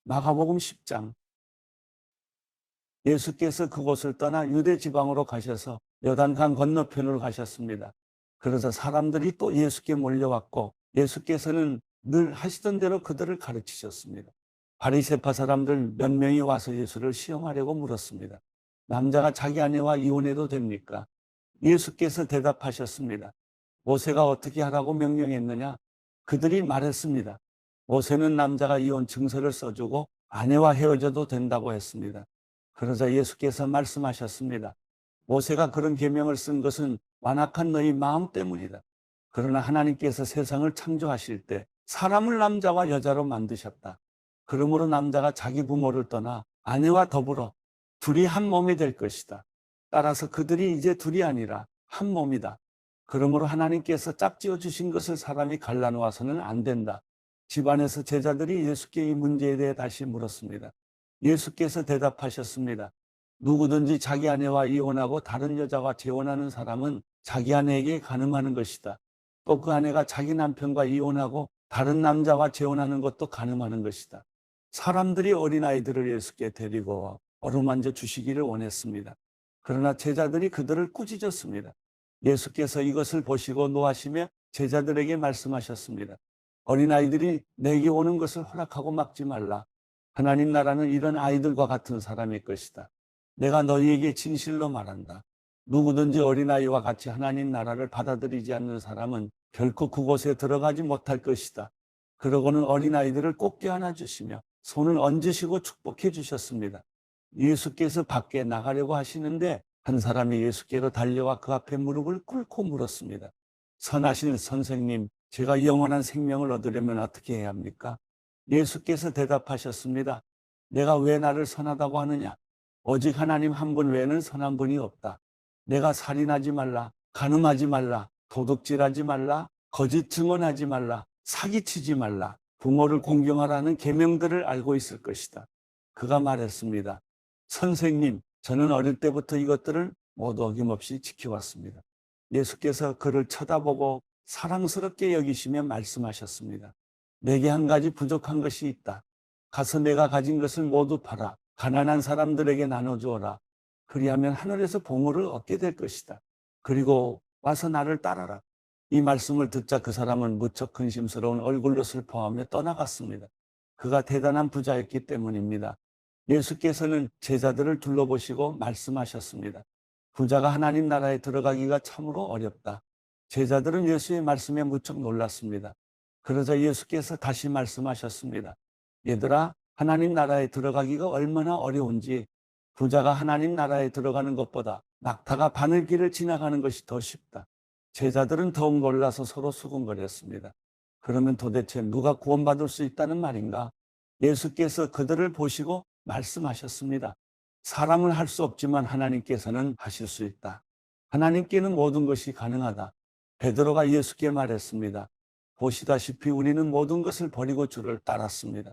마가복음 10장. 예수께서 그곳을 떠나 유대 지방으로 가셔서 요단강 건너편으로 가셨습니다. 그래서 사람들이 또 예수께 몰려왔고 예수께서는 늘 하시던 대로 그들을 가르치셨습니다. 바리새파 사람들 몇 명이 와서 예수를 시험하려고 물었습니다. 남자가 자기 아내와 이혼해도 됩니까? 예수께서 대답하셨습니다. 모세가 어떻게 하라고 명령했느냐? 그들이 말했습니다. 모세는 남자가 이혼 증서를 써주고 아내와 헤어져도 된다고 했습니다. 그러자 예수께서 말씀하셨습니다. 모세가 그런 계명을 쓴 것은 완악한 너희 마음 때문이다. 그러나 하나님께서 세상을 창조하실 때 사람을 남자와 여자로 만드셨다. 그러므로 남자가 자기 부모를 떠나 아내와 더불어 둘이 한 몸이 될 것이다. 따라서 그들이 이제 둘이 아니라 한 몸이다. 그러므로 하나님께서 짝지어 주신 것을 사람이 갈라놓아서는 안 된다. 집안에서 제자들이 예수께 이 문제에 대해 다시 물었습니다. 예수께서 대답하셨습니다. 누구든지 자기 아내와 이혼하고 다른 여자와 재혼하는 사람은 자기 아내에게 간음하는 것이다. 또 그 아내가 자기 남편과 이혼하고 다른 남자와 재혼하는 것도 간음하는 것이다. 사람들이 어린아이들을 예수께 데리고 와 어루만져 주시기를 원했습니다. 그러나 제자들이 그들을 꾸짖었습니다. 예수께서 이것을 보시고 노하시며 제자들에게 말씀하셨습니다. 어린아이들이 내게 오는 것을 허락하고 막지 말라. 하나님 나라는 이런 아이들과 같은 사람일 것이다. 내가 너희에게 진실로 말한다. 누구든지 어린아이와 같이 하나님 나라를 받아들이지 않는 사람은 결코 그곳에 들어가지 못할 것이다. 그러고는 어린아이들을 꼭 껴안아 주시며 손을 얹으시고 축복해 주셨습니다. 예수께서 밖에 나가려고 하시는데 한 사람이 예수께로 달려와 그 앞에 무릎을 꿇고 물었습니다. 선하신 선생님, 제가 영원한 생명을 얻으려면 어떻게 해야 합니까? 예수께서 대답하셨습니다. 내가 왜 나를 선하다고 하느냐? 오직 하나님 한 분 외에는 선한 분이 없다. 내가 살인하지 말라, 간음하지 말라, 도둑질하지 말라, 거짓 증언하지 말라, 사기치지 말라, 부모를 공경하라는 계명들을 알고 있을 것이다. 그가 말했습니다. 선생님, 저는 어릴 때부터 이것들을 모두 어김없이 지켜왔습니다. 예수께서 그를 쳐다보고 사랑스럽게 여기시며 말씀하셨습니다. 내게 한 가지 부족한 것이 있다. 가서 내가 가진 것을 모두 팔아 가난한 사람들에게 나눠주어라. 그리하면 하늘에서 보물을 얻게 될 것이다. 그리고 와서 나를 따라라. 이 말씀을 듣자 그 사람은 무척 근심스러운 얼굴로 슬퍼하며 떠나갔습니다. 그가 대단한 부자였기 때문입니다. 예수께서는 제자들을 둘러보시고 말씀하셨습니다. 부자가 하나님 나라에 들어가기가 참으로 어렵다. 제자들은 예수의 말씀에 무척 놀랐습니다. 그러자 예수께서 다시 말씀하셨습니다. 얘들아, 하나님 나라에 들어가기가 얼마나 어려운지 부자가 하나님 나라에 들어가는 것보다 낙타가 바늘길을 지나가는 것이 더 쉽다. 제자들은 더욱 놀라서 서로 수군거렸습니다. 그러면 도대체 누가 구원받을 수 있다는 말인가? 예수께서 그들을 보시고 말씀하셨습니다. 사람은 할 수 없지만 하나님께서는 하실 수 있다. 하나님께는 모든 것이 가능하다. 베드로가 예수께 말했습니다. 보시다시피 우리는 모든 것을 버리고 주를 따랐습니다.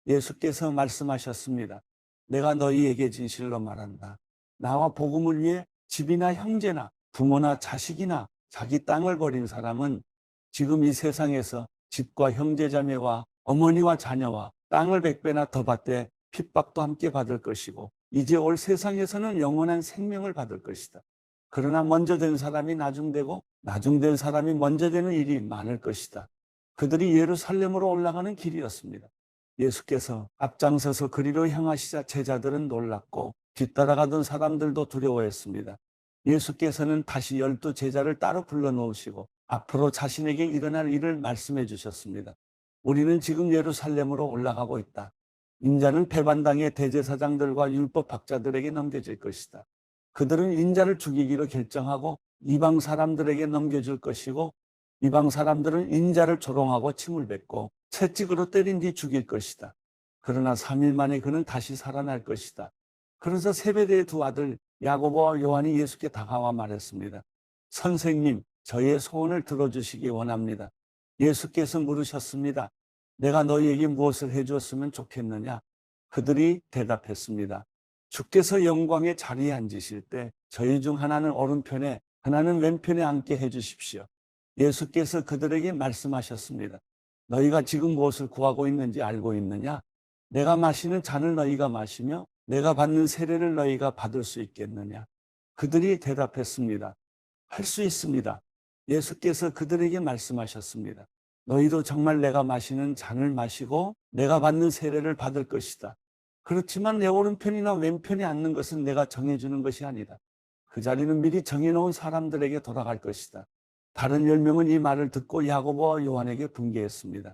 예수께서 말씀하셨습니다. 내가 너희에게 진실로 말한다. 나와 복음을 위해 집이나 형제나 부모나 자식이나 자기 땅을 버린 사람은 지금 이 세상에서 집과 형제자매와 어머니와 자녀와 땅을 100배나 더 받되 핍박도 함께 받을 것이고 이제 올 세상에서는 영원한 생명을 받을 것이다. 그러나 먼저 된 사람이 나중되고 나중된 사람이 먼저 되는 일이 많을 것이다. 그들이 예루살렘으로 올라가는 길이었습니다. 예수께서 앞장서서 그리로 향하시자 제자들은 놀랐고 뒤따라가던 사람들도 두려워했습니다. 예수께서는 다시 12 제자를 따로 불러놓으시고 앞으로 자신에게 일어날 일을 말씀해 주셨습니다. 우리는 지금 예루살렘으로 올라가고 있다. 인자는 배반당의 대제사장들과 율법학자들에게 넘겨질 것이다. 그들은 인자를 죽이기로 결정하고 이방 사람들에게 넘겨줄 것이고 이방 사람들은 인자를 조롱하고 침을 뱉고 채찍으로 때린 뒤 죽일 것이다. 그러나 3일 만에 그는 다시 살아날 것이다. 그래서 세베대의 두 아들 야고보와 요한이 예수께 다가와 말했습니다. 선생님, 저희의 소원을 들어주시기 원합니다. 예수께서 물으셨습니다. 내가 너희에게 무엇을 해주었으면 좋겠느냐? 그들이 대답했습니다. 주께서 영광의 자리에 앉으실 때 저희 중 하나는 오른편에 하나는 왼편에 앉게 해주십시오. 예수께서 그들에게 말씀하셨습니다. 너희가 지금 무엇을 구하고 있는지 알고 있느냐? 내가 마시는 잔을 너희가 마시며 내가 받는 세례를 너희가 받을 수 있겠느냐? 그들이 대답했습니다. 할 수 있습니다. 예수께서 그들에게 말씀하셨습니다. 너희도 정말 내가 마시는 잔을 마시고 내가 받는 세례를 받을 것이다. 그렇지만 내 오른편이나 왼편에 앉는 것은 내가 정해주는 것이 아니다. 그 자리는 미리 정해놓은 사람들에게 돌아갈 것이다. 다른 10명은 이 말을 듣고 야고보와 요한에게 분개했습니다.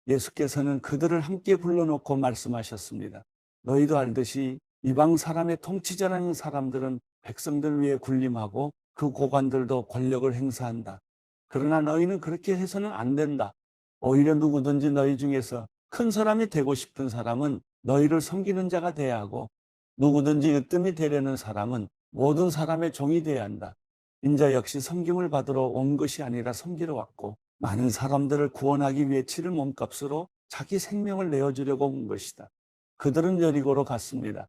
예수께서는 그들을 함께 불러놓고 말씀하셨습니다. 너희도 알듯이 이방 사람의 통치자라는 사람들은 백성들 위에 군림하고 그 고관들도 권력을 행사한다. 그러나 너희는 그렇게 해서는 안 된다. 오히려 누구든지 너희 중에서 큰 사람이 되고 싶은 사람은 너희를 섬기는 자가 돼야 하고 누구든지 으뜸이 되려는 사람은 모든 사람의 종이 돼야 한다. 인자 역시 섬김을 받으러 온 것이 아니라 섬기러 왔고 많은 사람들을 구원하기 위해 치를 몸값으로 자기 생명을 내어주려고 온 것이다. 그들은 여리고로 갔습니다.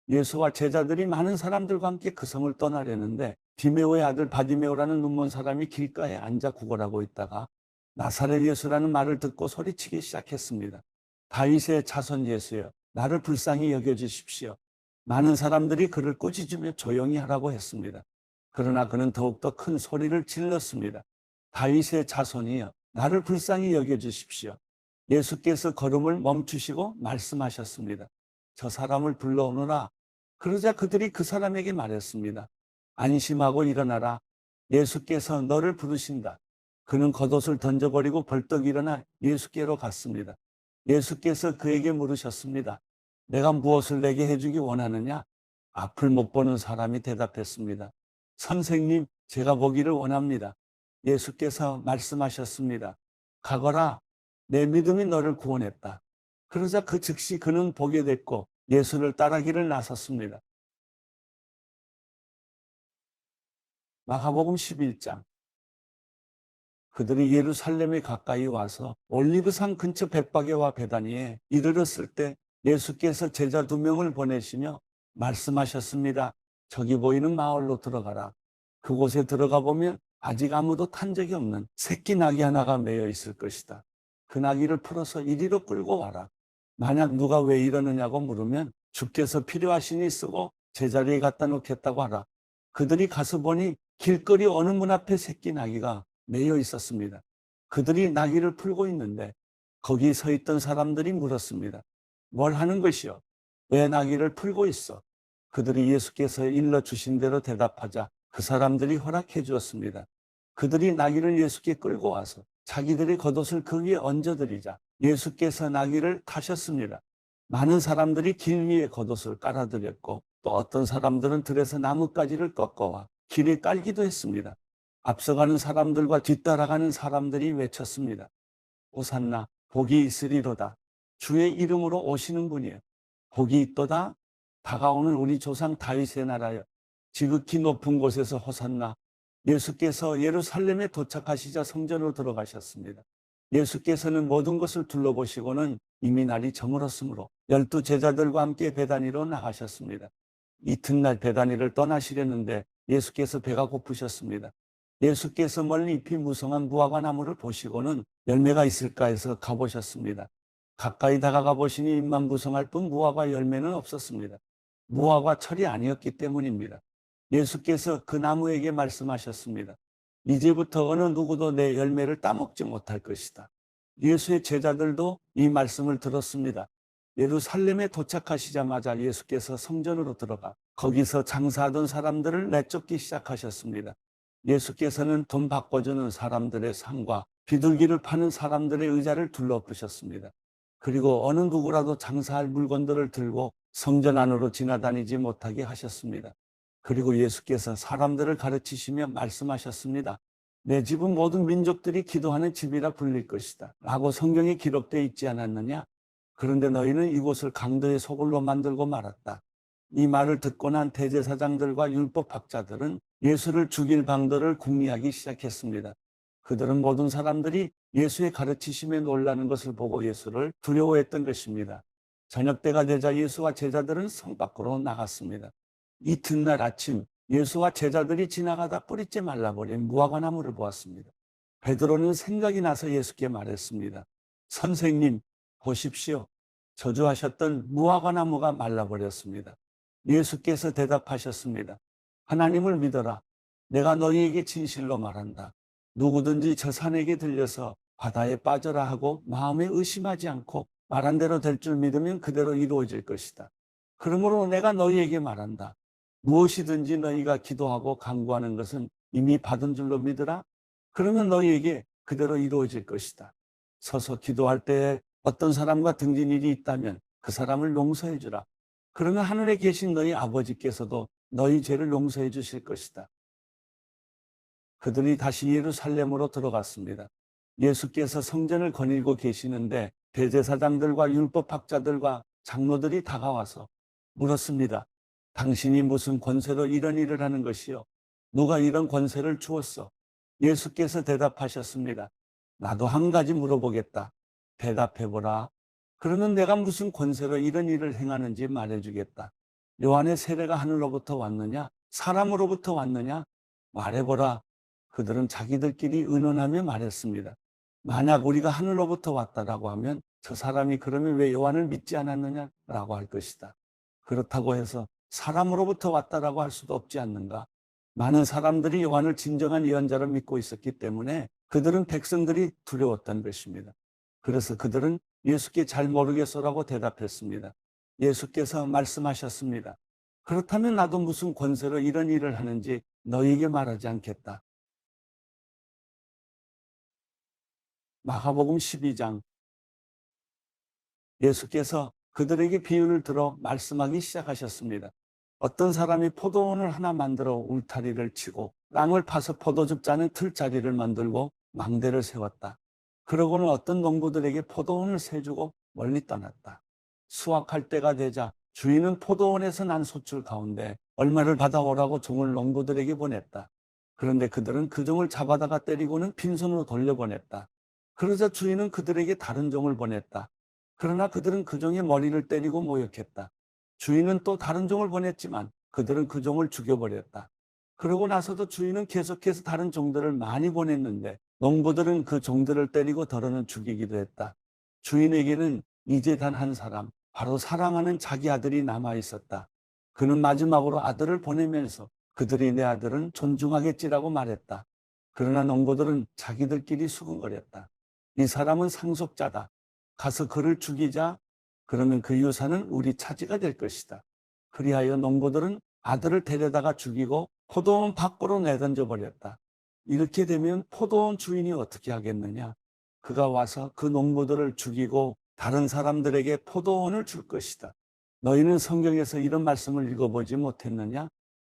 예수와 제자들이 많은 사람들과 함께 그 성을 떠나려는데 디메오의 아들 바디메오라는 눈먼 사람이 길가에 앉아 구걸하고 있다가 나사렛 예수라는 말을 듣고 소리치기 시작했습니다. 다윗의 자손 예수여, 나를 불쌍히 여겨주십시오. 많은 사람들이 그를 꾸짖으며 조용히 하라고 했습니다. 그러나 그는 더욱더 큰 소리를 질렀습니다. 다윗의 자손이여, 나를 불쌍히 여겨주십시오. 예수께서 걸음을 멈추시고 말씀하셨습니다. 저 사람을 불러오너라. 그러자 그들이 그 사람에게 말했습니다. 안심하고 일어나라. 예수께서 너를 부르신다. 그는 겉옷을 던져버리고 벌떡 일어나 예수께로 갔습니다. 예수께서 그에게 물으셨습니다. 내가 무엇을 내게 해주기 원하느냐? 앞을 못 보는 사람이 대답했습니다. 선생님, 제가 보기를 원합니다. 예수께서 말씀하셨습니다. 가거라. 내 믿음이 너를 구원했다. 그러자 그 즉시 그는 보게 됐고 예수를 따르기를 나섰습니다. 마가복음 11장. 그들이 예루살렘에 가까이 와서 올리브산 근처 벳바게와 베다니에 이르렀을 때 예수께서 제자 2명을 보내시며 말씀하셨습니다. 저기 보이는 마을로 들어가라. 그곳에 들어가 보면 아직 아무도 탄 적이 없는 새끼 나귀 하나가 매여 있을 것이다. 그 나귀를 풀어서 이리로 끌고 와라. 만약 누가 왜 이러느냐고 물으면 주께서 필요하시니 쓰고 제자리에 갖다 놓겠다고 하라. 그들이 가서 보니 길거리 어느 문 앞에 새끼 나귀가 매여 있었습니다. 그들이 나귀를 풀고 있는데 거기 서 있던 사람들이 물었습니다. 뭘 하는 것이요? 왜 나귀를 풀고 있어? 그들이 예수께서 일러주신 대로 대답하자 그 사람들이 허락해 주었습니다. 그들이 나귀를 예수께 끌고 와서 자기들의 겉옷을 그 위에 얹어드리자 예수께서 나귀를 타셨습니다. 많은 사람들이 길 위에 겉옷을 깔아드렸고 또 어떤 사람들은 들에서 나뭇가지를 꺾어와 길에 깔기도 했습니다. 앞서가는 사람들과 뒤따라가는 사람들이 외쳤습니다. 호산나, 복이 있으리로다. 주의 이름으로 오시는 분이여. 복이 있도다. 다가오는 우리 조상 다윗의 나라여. 지극히 높은 곳에서 호산나. 예수께서 예루살렘에 도착하시자 성전으로 들어가셨습니다. 예수께서는 모든 것을 둘러보시고는 이미 날이 저물었으므로 12 제자들과 함께 베다니로 나가셨습니다. 이튿날 베다니를 떠나시려는데 예수께서 배가 고프셨습니다. 예수께서 멀리 잎이 무성한 무화과 나무를 보시고는 열매가 있을까 해서 가보셨습니다. 가까이 다가가 보시니 잎만 무성할 뿐 무화과 열매는 없었습니다. 무화과 철이 아니었기 때문입니다. 예수께서 그 나무에게 말씀하셨습니다. 이제부터 어느 누구도 내 열매를 따먹지 못할 것이다. 예수의 제자들도 이 말씀을 들었습니다. 예루살렘에 도착하시자마자 예수께서 성전으로 들어가 거기서 장사하던 사람들을 내쫓기 시작하셨습니다. 예수께서는 돈 바꿔주는 사람들의 상과 비둘기를 파는 사람들의 의자를 둘러보셨습니다. 그리고 어느 누구라도 장사할 물건들을 들고 성전 안으로 지나다니지 못하게 하셨습니다. 그리고 예수께서 사람들을 가르치시며 말씀하셨습니다. 내 집은 모든 민족들이 기도하는 집이라 불릴 것이다. 라고 성경에 기록되어 있지 않았느냐? 그런데 너희는 이곳을 강도의 소굴로 만들고 말았다. 이 말을 듣고 난 대제사장들과 율법학자들은 예수를 죽일 방도를 궁리하기 시작했습니다. 그들은 모든 사람들이 예수의 가르치심에 놀라는 것을 보고 예수를 두려워했던 것입니다. 저녁 때가 되자 예수와 제자들은 성 밖으로 나갔습니다. 이튿날 아침 예수와 제자들이 지나가다 뿌리째 말라버린 무화과 나무를 보았습니다. 베드로는 생각이 나서 예수께 말했습니다. 선생님, 보십시오. 저주하셨던 무화과 나무가 말라버렸습니다. 예수께서 대답하셨습니다. 하나님을 믿어라. 내가 너희에게 진실로 말한다. 누구든지 저 산에게 들려서 바다에 빠져라 하고 마음에 의심하지 않고 말한 대로 될 줄 믿으면 그대로 이루어질 것이다. 그러므로 내가 너희에게 말한다. 무엇이든지 너희가 기도하고 간구하는 것은 이미 받은 줄로 믿으라. 그러면 너희에게 그대로 이루어질 것이다. 서서 기도할 때에 어떤 사람과 등진 일이 있다면 그 사람을 용서해 주라. 그러면 하늘에 계신 너희 아버지께서도 너희 죄를 용서해 주실 것이다. 그들이 다시 예루살렘으로 들어갔습니다. 예수께서 성전을 거닐고 계시는데 대제사장들과 율법학자들과 장로들이 다가와서 물었습니다. 당신이 무슨 권세로 이런 일을 하는 것이요? 누가 이런 권세를 주었어? 예수께서 대답하셨습니다. 나도 한 가지 물어보겠다. 대답해보라. 그러면 내가 무슨 권세로 이런 일을 행하는지 말해주겠다. 요한의 세례가 하늘로부터 왔느냐? 사람으로부터 왔느냐? 말해보라. 그들은 자기들끼리 의논하며 말했습니다. 만약 우리가 하늘로부터 왔다라고 하면 저 사람이 그러면 왜 요한을 믿지 않았느냐라고 할 것이다. 그렇다고 해서 사람으로부터 왔다라고 할 수도 없지 않는가? 많은 사람들이 요한을 진정한 예언자로 믿고 있었기 때문에 그들은 백성들이 두려웠던 것입니다. 그래서 그들은 예수께 잘 모르겠어라고 대답했습니다. 예수께서 말씀하셨습니다. 그렇다면 나도 무슨 권세로 이런 일을 하는지 너희에게 말하지 않겠다. 마가복음 12장. 예수께서 그들에게 비유를 들어 말씀하기 시작하셨습니다. 어떤 사람이 포도원을 하나 만들어 울타리를 치고 땅을 파서 포도즙 짜는 틀자리를 만들고 망대를 세웠다. 그러고는 어떤 농부들에게 포도원을 세주고 멀리 떠났다. 수확할 때가 되자 주인은 포도원에서 난 소출 가운데 얼마를 받아오라고 종을 농부들에게 보냈다. 그런데 그들은 그 종을 잡아다가 때리고는 빈손으로 돌려보냈다. 그러자 주인은 그들에게 다른 종을 보냈다. 그러나 그들은 그 종의 머리를 때리고 모욕했다. 주인은 또 다른 종을 보냈지만 그들은 그 종을 죽여버렸다. 그러고 나서도 주인은 계속해서 다른 종들을 많이 보냈는데 농부들은 그 종들을 때리고 더러는 죽이기도 했다. 주인에게는 이제 단 한 사람, 바로 사랑하는 자기 아들이 남아 있었다. 그는 마지막으로 아들을 보내면서 그들이 내 아들은 존중하겠지라고 말했다. 그러나 농부들은 자기들끼리 수근거렸다. 이 사람은 상속자다. 가서 그를 죽이자. 그러면 그 유산은 우리 차지가 될 것이다. 그리하여 농부들은 아들을 데려다가 죽이고 포도원 밖으로 내던져 버렸다. 이렇게 되면 포도원 주인이 어떻게 하겠느냐? 그가 와서 그 농부들을 죽이고 다른 사람들에게 포도원을 줄 것이다. 너희는 성경에서 이런 말씀을 읽어보지 못했느냐?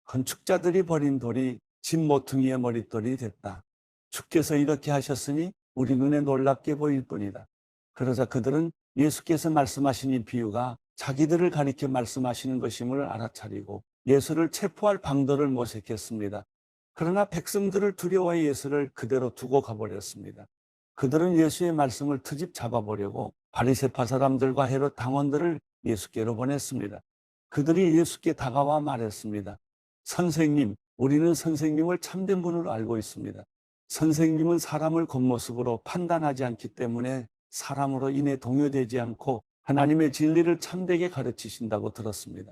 건축자들이 버린 돌이 집 모퉁이의 머릿돌이 됐다. 주께서 이렇게 하셨으니 우리 눈에 놀랍게 보일 뿐이다. 그러자 그들은 예수께서 말씀하신 이 비유가 자기들을 가리켜 말씀하시는 것임을 알아차리고 예수를 체포할 방도를 모색했습니다. 그러나 백성들을 두려워해 예수를 그대로 두고 가버렸습니다. 그들은 예수의 말씀을 트집 잡아보려고 바리새파 사람들과 헤롯 당원들을 예수께로 보냈습니다. 그들이 예수께 다가와 말했습니다. 선생님, 우리는 선생님을 참된 분으로 알고 있습니다. 선생님은 사람을 겉모습으로 판단하지 않기 때문에 사람으로 인해 동요되지 않고 하나님의 진리를 참되게 가르치신다고 들었습니다.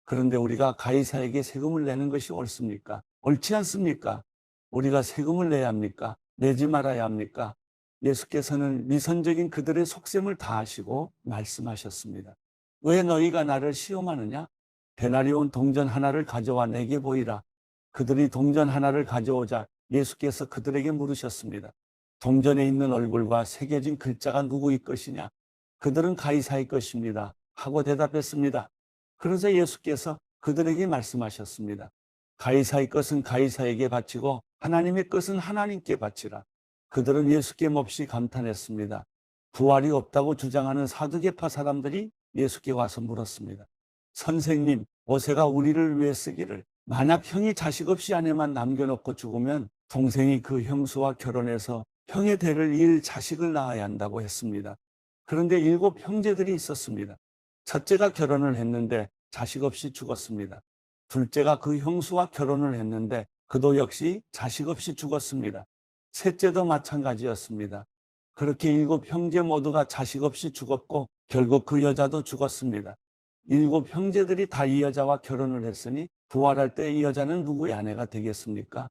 그런데 우리가 가이사에게 세금을 내는 것이 옳습니까? 옳지 않습니까? 우리가 세금을 내야 합니까? 내지 말아야 합니까? 예수께서는 위선적인 그들의 속셈을 다 아시고 말씀하셨습니다. 왜 너희가 나를 시험하느냐? 데나리온 동전 하나를 가져와 내게 보이라. 그들이 동전 하나를 가져오자 예수께서 그들에게 물으셨습니다. 동전에 있는 얼굴과 새겨진 글자가 누구의 것이냐? 그들은 가이사의 것입니다. 하고 대답했습니다. 그러자 예수께서 그들에게 말씀하셨습니다. 가이사의 것은 가이사에게 바치고 하나님의 것은 하나님께 바치라. 그들은 예수께 몹시 감탄했습니다. 부활이 없다고 주장하는 사두개파 사람들이 예수께 와서 물었습니다. 선생님, 모세가 우리를 위해 쓰기를 만약 형이 자식 없이 아내만 남겨놓고 죽으면 동생이 그 형수와 결혼해서 형의 대를 이을 자식을 낳아야 한다고 했습니다. 그런데 7 형제들이 있었습니다. 첫째가 결혼을 했는데 자식 없이 죽었습니다. 둘째가 그 형수와 결혼을 했는데 그도 역시 자식 없이 죽었습니다. 셋째도 마찬가지였습니다. 그렇게 7 형제 모두가 자식 없이 죽었고 결국 그 여자도 죽었습니다. 7 형제들이 다 이 여자와 결혼을 했으니 부활할 때 이 여자는 누구의 아내가 되겠습니까?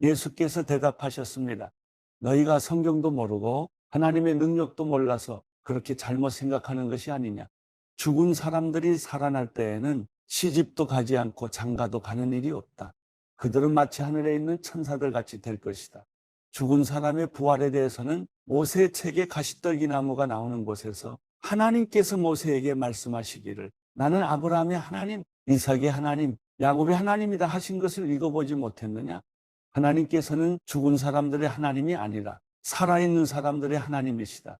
예수께서 대답하셨습니다. 너희가 성경도 모르고 하나님의 능력도 몰라서 그렇게 잘못 생각하는 것이 아니냐. 죽은 사람들이 살아날 때에는 시집도 가지 않고 장가도 가는 일이 없다. 그들은 마치 하늘에 있는 천사들 같이 될 것이다. 죽은 사람의 부활에 대해서는 모세의 책에 가시떨기 나무가 나오는 곳에서 하나님께서 모세에게 말씀하시기를 나는 아브라함의 하나님, 이삭의 하나님, 야곱의 하나님이다 하신 것을 읽어보지 못했느냐? 하나님께서는 죽은 사람들의 하나님이 아니라 살아있는 사람들의 하나님이시다.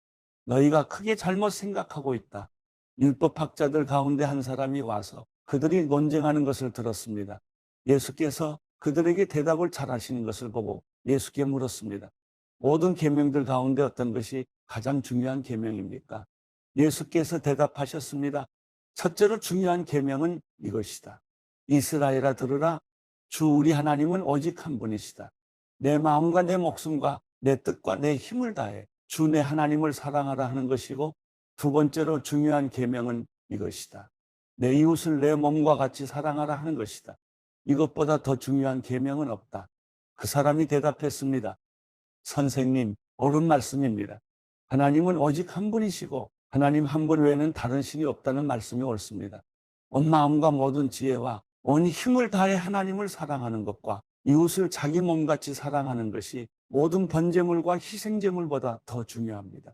너희가 크게 잘못 생각하고 있다. 율법학자들 가운데 한 사람이 와서 그들이 논쟁하는 것을 들었습니다. 예수께서 그들에게 대답을 잘하시는 것을 보고 예수께 물었습니다. 모든 계명들 가운데 어떤 것이 가장 중요한 계명입니까? 예수께서 대답하셨습니다. 첫째로 중요한 계명은 이것이다. 이스라엘아 들으라. 주 우리 하나님은 오직 한 분이시다. 내 마음과 내 목숨과 내 뜻과 내 힘을 다해 주 내 하나님을 사랑하라 하는 것이고, 두 번째로 중요한 계명은 이것이다. 내 이웃을 내 몸과 같이 사랑하라 하는 것이다. 이것보다 더 중요한 계명은 없다. 그 사람이 대답했습니다. 선생님, 옳은 말씀입니다. 하나님은 오직 한 분이시고 하나님 한 분 외에는 다른 신이 없다는 말씀이 옳습니다. 온 마음과 모든 지혜와 온 힘을 다해 하나님을 사랑하는 것과 이웃을 자기 몸같이 사랑하는 것이 모든 번제물과 희생제물보다 더 중요합니다.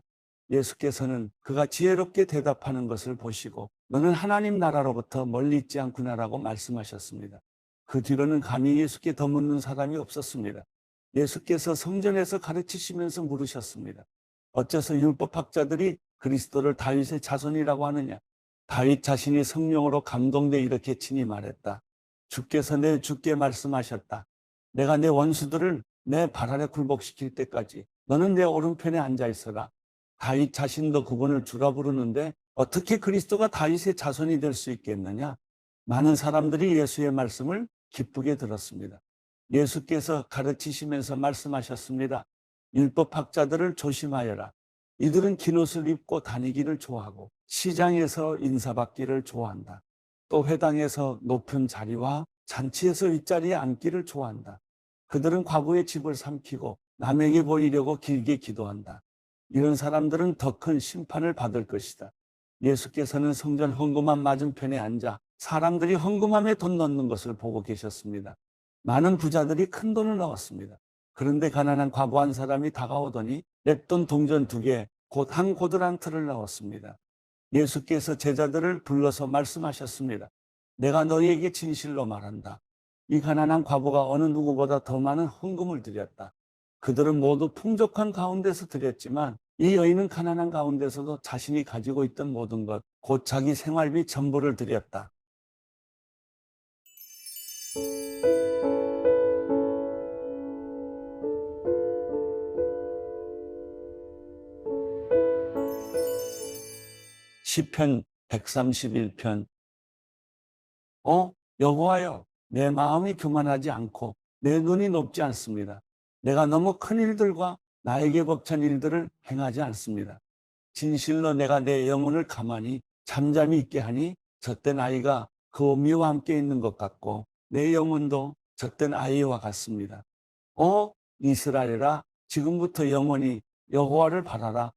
예수께서는 그가 지혜롭게 대답하는 것을 보시고 너는 하나님 나라로부터 멀리 있지 않구나라고 말씀하셨습니다. 그 뒤로는 감히 예수께 더 묻는 사람이 없었습니다. 예수께서 성전에서 가르치시면서 물으셨습니다. 어째서 율법학자들이 그리스도를 다윗의 자손이라고 하느냐? 다윗 자신이 성령으로 감동돼 이렇게 친히 말했다. 주께서 내 주께 말씀하셨다. 내가 내 원수들을 내 발 아래 굴복시킬 때까지 너는 내 오른편에 앉아 있어라. 다윗 자신도 그분을 주라 부르는데 어떻게 그리스도가 다윗의 자손이 될 수 있겠느냐? 많은 사람들이 예수의 말씀을 기쁘게 들었습니다. 예수께서 가르치시면서 말씀하셨습니다. 율법학자들을 조심하여라. 이들은 긴 옷을 입고 다니기를 좋아하고 시장에서 인사받기를 좋아한다. 또 회당에서 높은 자리와 잔치에서 윗자리에 앉기를 좋아한다. 그들은 과거의 집을 삼키고 남에게 보이려고 길게 기도한다. 이런 사람들은 더 큰 심판을 받을 것이다. 예수께서는 성전 헌금함 맞은편에 앉아 사람들이 헌금함에 돈 넣는 것을 보고 계셨습니다. 많은 부자들이 큰 돈을 넣었습니다. 그런데 가난한 과부 한 사람이 다가오더니 냈돈 동전 2개, 곧 한 고드란트를 넣었습니다. 예수께서 제자들을 불러서 말씀하셨습니다. 내가 너희에게 진실로 말한다. 이 가난한 과부가 어느 누구보다 더 많은 헌금을 드렸다. 그들은 모두 풍족한 가운데서 드렸지만 이 여인은 가난한 가운데서도 자신이 가지고 있던 모든 것, 곧 자기 생활비 전부를 드렸다. 시편 131편. 여호와여, 내 마음이 교만하지 않고 내 눈이 높지 않습니다. 내가 너무 큰 일들과 나에게 벅찬 일들을 행하지 않습니다. 진실로 내가 내 영혼을 가만히 잠잠히 있게 하니 젖된 아이가 그 어미와 함께 있는 것 같고 내 영혼도 젖된 아이와 같습니다. 이스라엘아, 지금부터 영원히 여호와를 바라라.